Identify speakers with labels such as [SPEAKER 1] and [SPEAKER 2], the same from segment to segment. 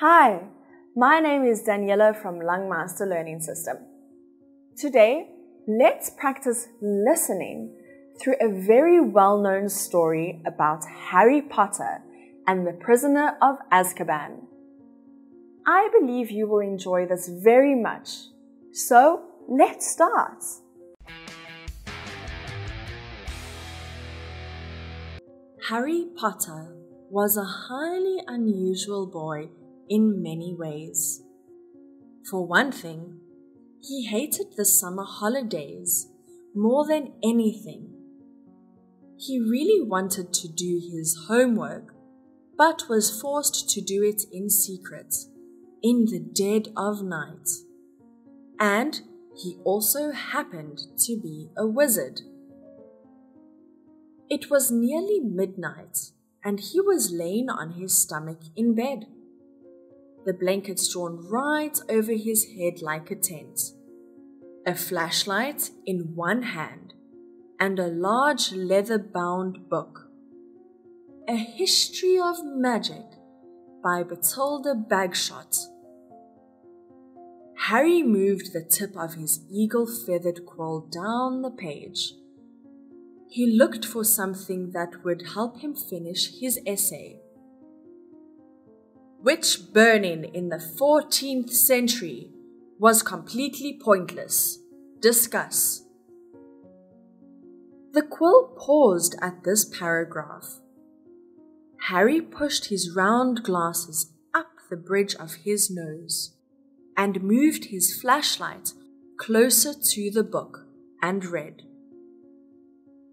[SPEAKER 1] Hi, my name is Daniela from Langmaster Learning System. Today, let's practice listening through a very well-known story about Harry Potter and the Prisoner of Azkaban. I believe you will enjoy this very much. So, let's start. Harry Potter was a highly unusual boy in many ways. For one thing, he hated the summer holidays more than anything. He really wanted to do his homework, but was forced to do it in secret, in the dead of night. And he also happened to be a wizard. It was nearly midnight, and he was laying on his stomach in bed, the blankets drawn right over his head like a tent, a flashlight in one hand, and a large leather-bound book, A History of Magic by Bathilda Bagshot. Harry moved the tip of his eagle-feathered quill down the page. He looked for something that would help him finish his essay. Which burning in the 14th century was completely pointless. Discuss. The quill paused at this paragraph. Harry pushed his round glasses up the bridge of his nose and moved his flashlight closer to the book and read.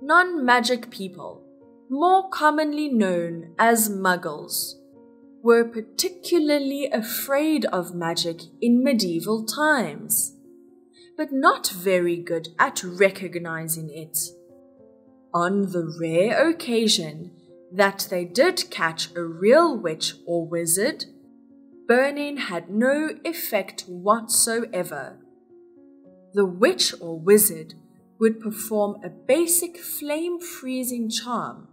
[SPEAKER 1] Non-magic people, more commonly known as muggles, were particularly afraid of magic in medieval times, but not very good at recognizing it. On the rare occasion that they did catch a real witch or wizard, burning had no effect whatsoever. The witch or wizard would perform a basic flame-freezing charm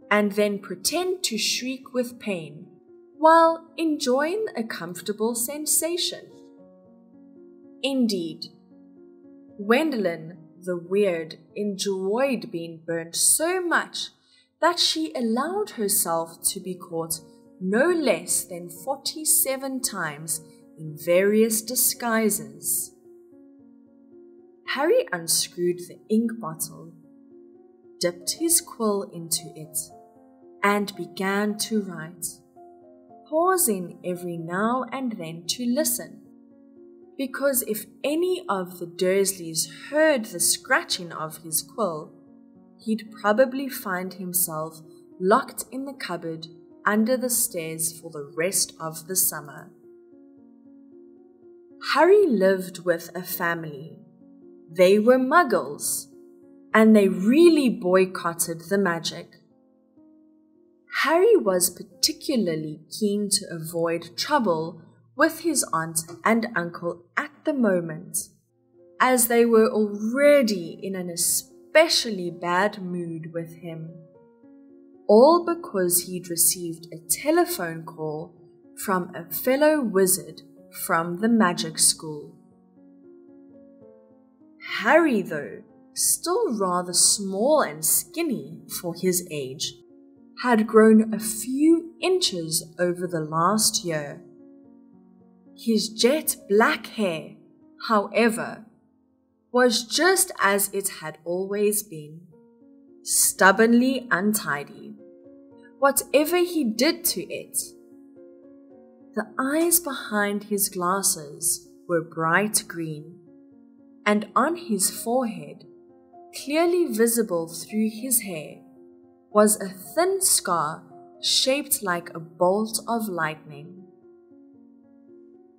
[SPEAKER 1] and then pretend to shriek with pain while enjoying a comfortable sensation. Indeed, Gwendolyn the Weird enjoyed being burnt so much that she allowed herself to be caught no less than 47 times in various disguises. Harry unscrewed the ink bottle, dipped his quill into it, and began to write, pausing every now and then to listen, because if any of the Dursleys heard the scratching of his quill, he'd probably find himself locked in the cupboard under the stairs for the rest of the summer. Harry lived with a family. They were muggles, and they really boycotted the magic. Harry was particularly keen to avoid trouble with his aunt and uncle at the moment, as they were already in an especially bad mood with him, all because he'd received a telephone call from a fellow wizard from the magic school. Harry, though, still rather small and skinny for his age, had grown a few inches over the last year. His jet black hair, however, was just as it had always been, stubbornly untidy, whatever he did to it. The eyes behind his glasses were bright green, and on his forehead, clearly visible through his hair, was a thin scar shaped like a bolt of lightning.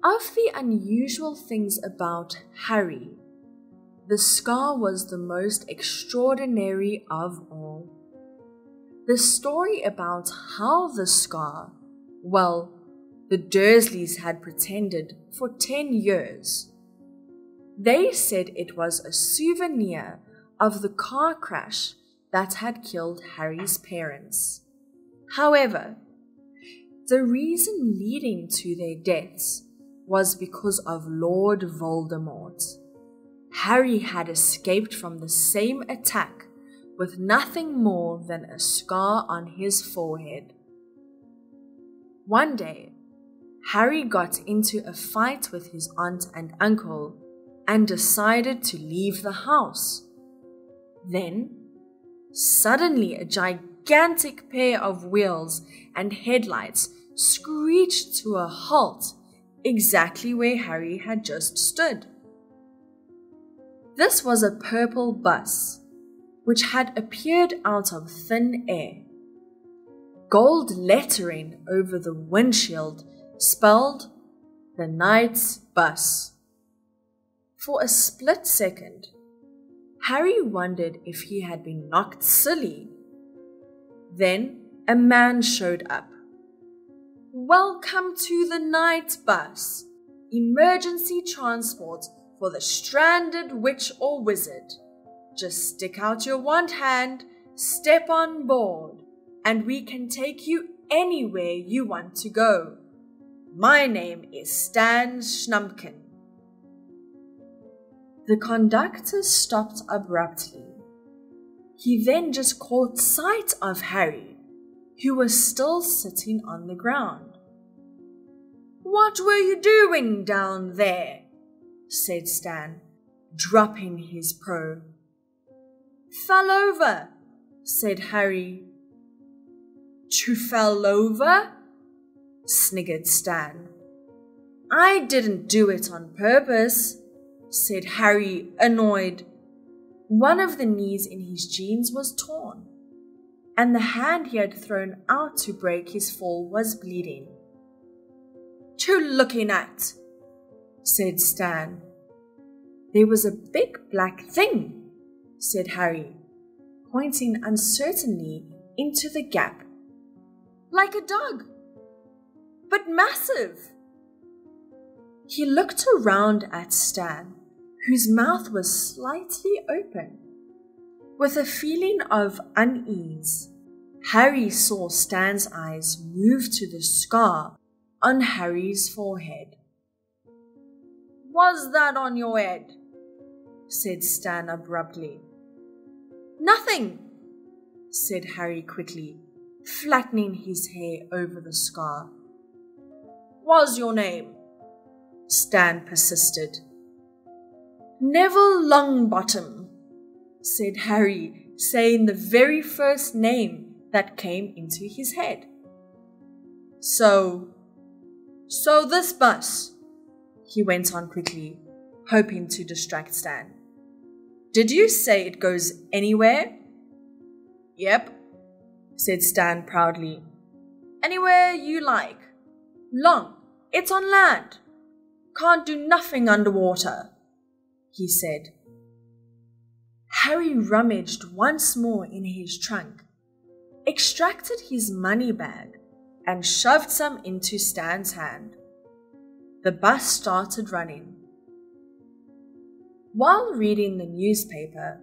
[SPEAKER 1] Of the unusual things about Harry, the scar was the most extraordinary of all. The story about how the scar, well, the Dursleys had pretended for 10 years. They said it was a souvenir of the car crash that had killed Harry's parents. However, The reason leading to their deaths was because of Lord Voldemort. Harry had escaped from the same attack with nothing more than a scar on his forehead. One day, Harry got into a fight with his aunt and uncle and decided to leave the house. Then, suddenly a gigantic pair of wheels and headlights screeched to a halt exactly where Harry had just stood. This was a purple bus, which had appeared out of thin air. Gold lettering over the windshield spelled "The Night's Bus." For a split second, Harry wondered if he had been knocked silly. Then a man showed up. "Welcome to the night bus, emergency transport for the stranded witch or wizard. Just stick out your wand hand, step on board, and we can take you anywhere you want to go. My name is Stan Schnumpkin." The conductor stopped abruptly. He then just caught sight of Harry, who was still sitting on the ground. "What were you doing down there?" said Stan, dropping his probe. "Fell over," said Harry. "You fell over?" sniggered Stan. "I didn't do it on purpose," said Harry, annoyed. One of the knees in his jeans was torn, and the hand he had thrown out to break his fall was bleeding. "You looking at?" said Stan. "There was a big black thing," said Harry, pointing uncertainly into the gap. "Like a dog, but massive." He looked around at Stan, whose mouth was slightly open. With a feeling of unease, Harry saw Stan's eyes move to the scar on Harry's forehead. "Was that on your head?" said Stan abruptly. "Nothing," said Harry quickly, flattening his hair over the scar. "What's your name?" Stan persisted. "Neville Longbottom," said Harry, saying the very first name that came into his head. So this bus," he went on quickly, hoping to distract Stan. "Did you say it goes anywhere?" "Yep," said Stan proudly. "Anywhere you like. Long, it's on land. Can't do nothing underwater," he said. Harry rummaged once more in his trunk, extracted his money bag, and shoved some into Stan's hand. The bus started running. While reading the newspaper,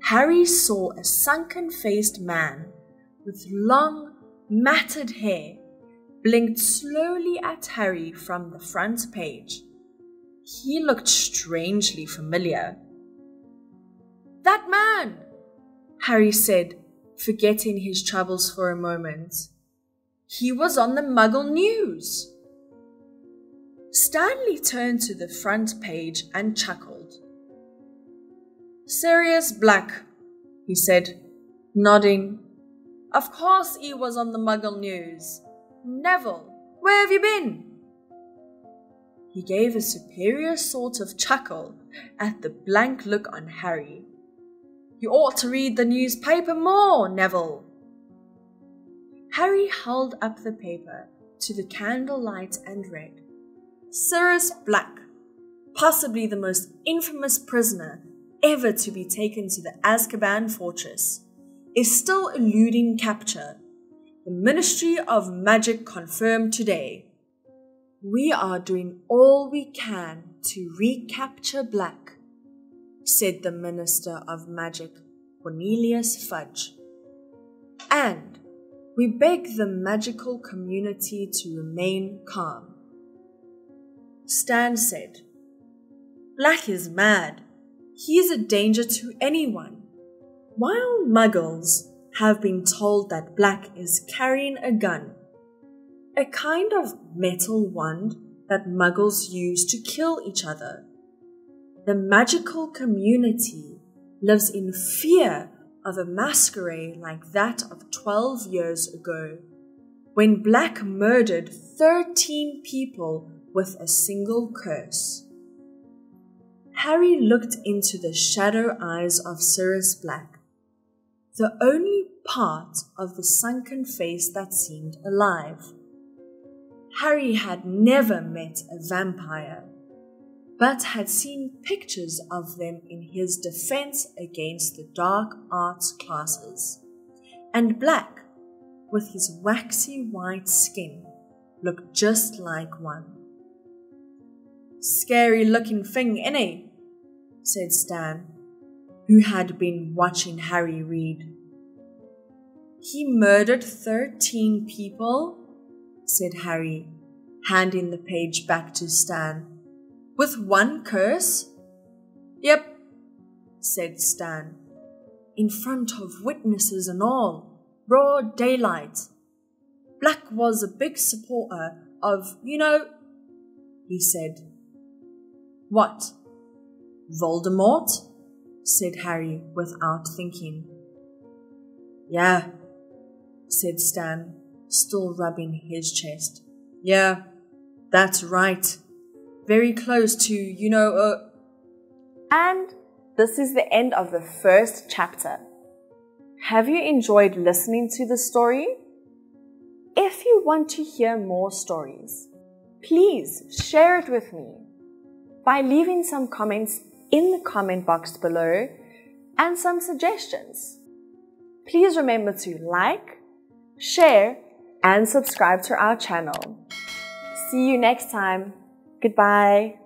[SPEAKER 1] Harry saw a sunken-faced man with long, matted hair blinked slowly at Harry from the front page. He looked strangely familiar. "That man!" Harry said, forgetting his troubles for a moment. "He was on the Muggle News." Stanley turned to the front page and chuckled. "Sirius Black," he said, nodding. "Of course he was on the Muggle News. Neville, where have you been?" He gave a superior sort of chuckle at the blank look on Harry. "You ought to read the newspaper more, Neville." Harry held up the paper to the candlelight and read, "Sirius Black, possibly the most infamous prisoner ever to be taken to the Azkaban fortress, is still eluding capture. The Ministry of Magic confirmed today. We are doing all we can to recapture Black," said the Minister of Magic, Cornelius Fudge. "And We beg the magical community to remain calm. Stan said, Black is mad. He is a danger to anyone. While Muggles have been told that Black is carrying a gun, a kind of metal wand that Muggles use to kill each other, the magical community lives in fear of a masquerade like that of 12 years ago, when Black murdered 13 people with a single curse. Harry looked into the shadow eyes of Sirius Black, the only part of the sunken face that seemed alive. Harry had never met a vampire, but had seen pictures of them in his defense against the dark arts classes, and Black, with his waxy white skin, looked just like one. Scary looking thing, innit? Said Stan, who had been watching Harry read. He murdered 13 people? Said Harry, handing the page back to Stan. With one curse? Yep, said Stan, in front of witnesses and all, broad daylight. Black was a big supporter of, he said. What? Voldemort? Said Harry without thinking. Yeah, said Stan, still rubbing his chest. Yeah, that's right. Very close to,
[SPEAKER 2] And this is the end of the first chapter. Have you enjoyed listening to the story? If you want to hear more stories, please share it with me by leaving some comments in the comment box below and some suggestions. Please remember to like, share, and subscribe to our channel. See you next time. Goodbye.